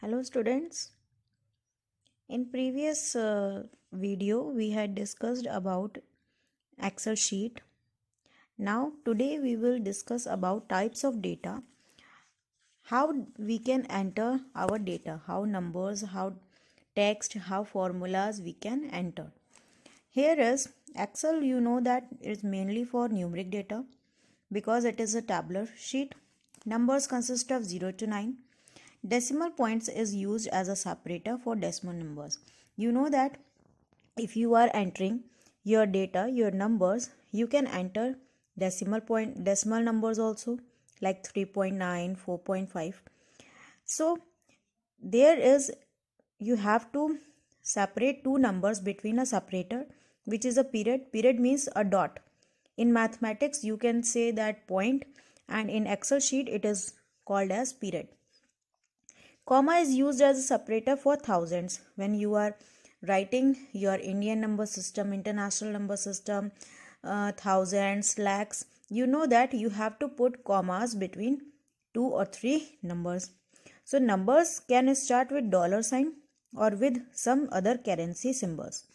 Hello students. In previous video we had discussed about Excel sheet. Now today we will discuss about types of data, how we can enter our data, how numbers, how text, how formulas we can enter. Here is Excel, you know that it is mainly for numeric data because it is a tabular sheet. Numbers consist of 0 to 9. Decimal points is used as a separator for decimal numbers. You know that if you are entering your data, your numbers, you can enter decimal numbers also, like 3.9, 4.5. So there is, you have to separate two numbers between a separator, which is a period. Period means a dot. In mathematics you can say that point, and in Excel sheet it is called as period. Comma is used as a separator for thousands. When you are writing your Indian number system, international number system, thousands, lakhs, you know that you have to put commas between 2 or 3 numbers. So numbers can start with dollar sign or with some other currency symbols.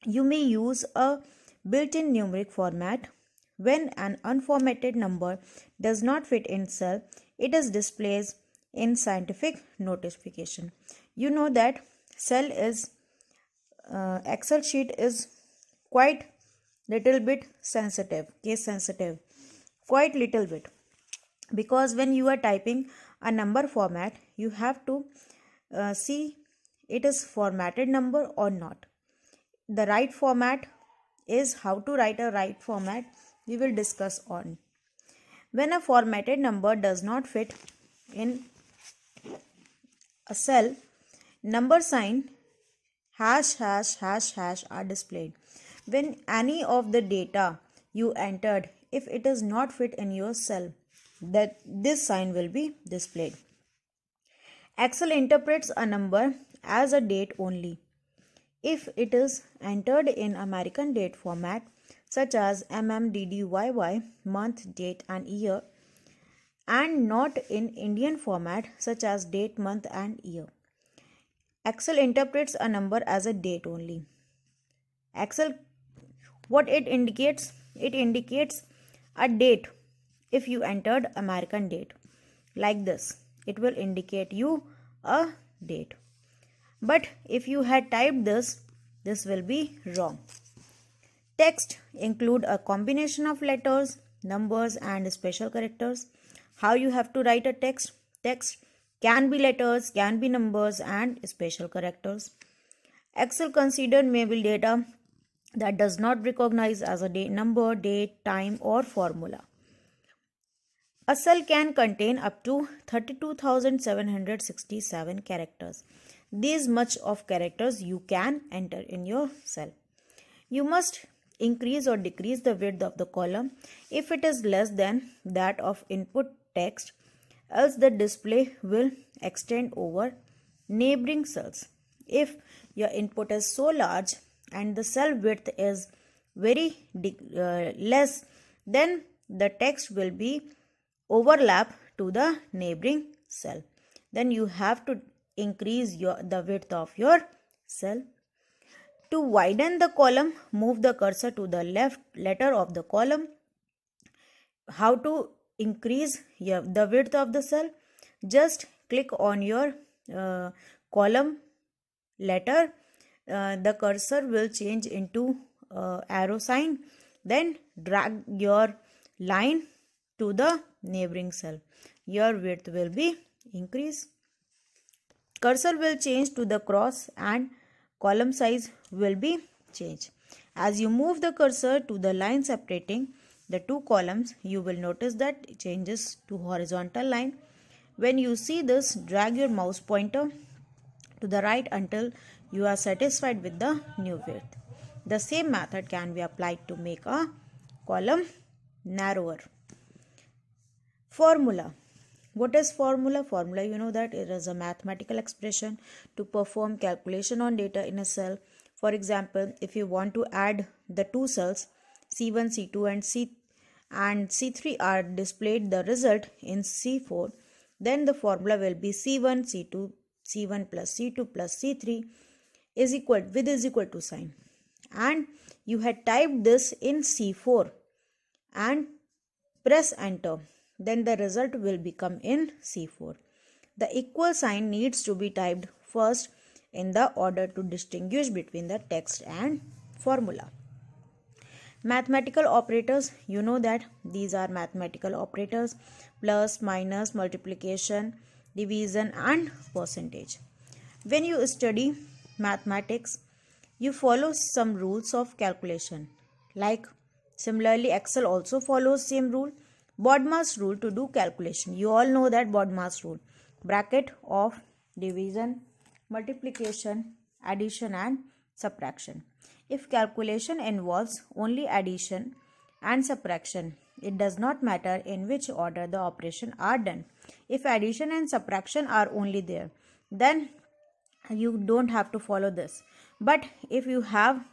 You may use a built-in numeric format. When an unformatted number does not fit in cell, it is displayed in scientific notification. You know that cell is Excel sheet is quite little bit sensitive, case sensitive, quite little bit, because when you are typing a number format, you have to see it is formatted number or not. The right format is how to write a right format, we will discuss on. When a formatted number does not fit in a cell, number sign hash are displayed. When any of the data you entered, if it is not fit in your cell, that this sign will be displayed. Excel interprets a number as a date only. If it is entered in American date format, such as MMDDYY, month, date and year, and not in Indian format such as date, month and year, Excel interprets a number as a date only. Excel, what it indicates? It indicates a date. If you entered American date like this, it will indicate you a date. But if you had typed this will be wrong. Text include a combination of letters, numbers and special characters. How you have to write a text? Text can be letters, can be numbers and special characters. Excel considered maybe data that does not recognize as a number, date, time or formula. A cell can contain up to 32,767 characters. This much of characters you can enter in your cell. You must increase or decrease the width of the column if it is less than that of input text, else the display will extend over neighboring cells. If your input is so large and the cell width is very less, then the text will be overlap to the neighboring cell. Then you have to increase the width of your cell. To widen the column, move the cursor to the left letter of the column. How to increase the width of the cell? Just click on your column letter. The cursor will change into arrow sign. Then drag your line to the neighboring cell. Your width will be increased. Cursor will change to the cross and column size will be changed. As you move the cursor to the line separating the two columns, you will notice that it changes to horizontal line. When you see this, drag your mouse pointer to the right until you are satisfied with the new width. The same method can be applied to make a column narrower. Formula. What is formula? Formula, you know that it is a mathematical expression to perform calculation on data in a cell. For example, if you want to add the two cells C1, C2 and C3 are displayed the result in C4, then the formula will be C1 C2 C1 plus C2 plus C3 is equal to sign, and you had typed this in C4 and press enter, then the result will become in C4. The equal sign needs to be typed first in the order to distinguish between the text and formula. Mathematical operators, you know that these are mathematical operators: plus, minus, multiplication, division and percentage. When you study mathematics, you follow some rules of calculation. Like similarly, Excel also follows same rule, BODMAS rule to do calculation. You all know that BODMAS rule: bracket of division, multiplication, addition and subtraction. If calculation involves only addition and subtraction, it does not matter in which order the operation are done. If addition and subtraction are only there, then you don't have to follow this. But if you have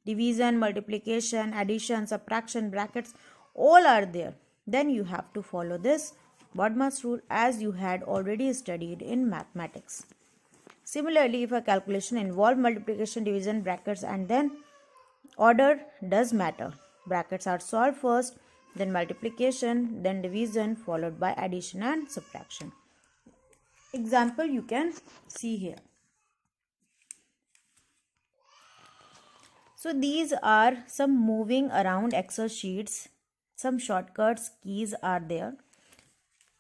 division, multiplication, addition, subtraction, brackets, all are there, then you have to follow this BODMAS rule as you had already studied in mathematics. Similarly, if a calculation involves multiplication, division, brackets, and then order does matter. Brackets are solved first, then multiplication, then division, followed by addition and subtraction. Example you can see here. So these are some moving around Excel sheets. Some shortcuts keys are there,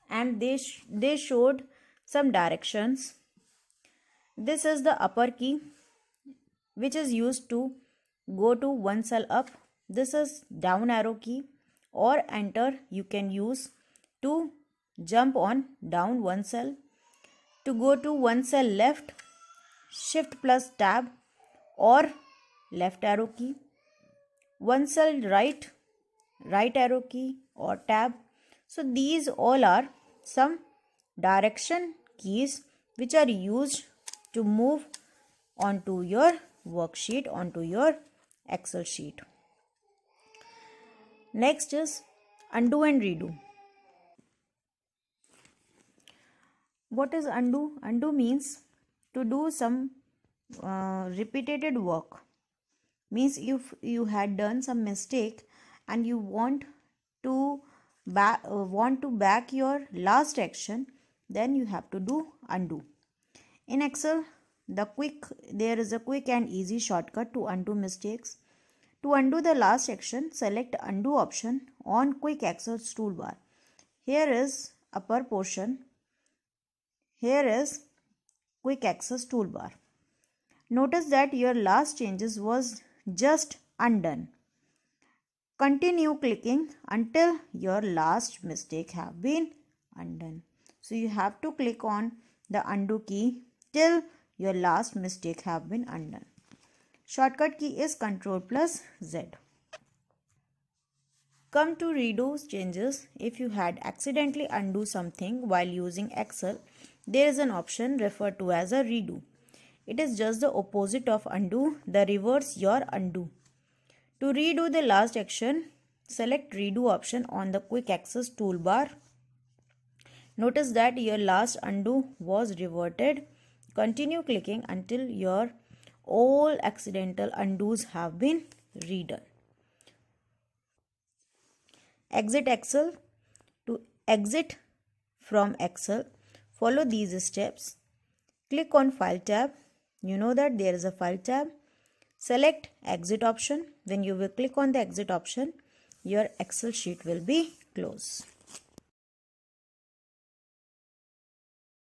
and they showed some directions. This is the upper key, which is used to go to one cell up. This is down arrow key, or enter you can use to jump on down one cell. To go to one cell left, shift plus tab or left arrow key. One cell right, right arrow key or tab. So these all are some direction keys which are used to move onto your worksheet, onto your Excel sheet. Next is undo and redo. What is undo? Undo means to do some repeated work. Means if you had done some mistake and you want to back your last action, then you have to do undo. In Excel, there is a quick and easy shortcut to undo mistakes. To undo the last action, select undo option on quick access toolbar. Here is upper portion. Here is quick access toolbar. Notice that your last changes was just undone. Continue clicking until your last mistake have been undone. So you have to click on the undo key till your last mistake have been undone. Shortcut key is Ctrl plus Z. Come to redo changes. If you had accidentally undo something while using Excel, there is an option referred to as a redo. It is just the opposite of undo, the reverse your undo. To redo the last action, select redo option on the quick access toolbar. Notice that your last undo was reverted. Continue clicking until your all accidental undos have been redone. Exit Excel. To exit from Excel, follow these steps. Click on File tab. You know that there is a File tab. Select Exit option. When you will click on the Exit option, your Excel sheet will be closed.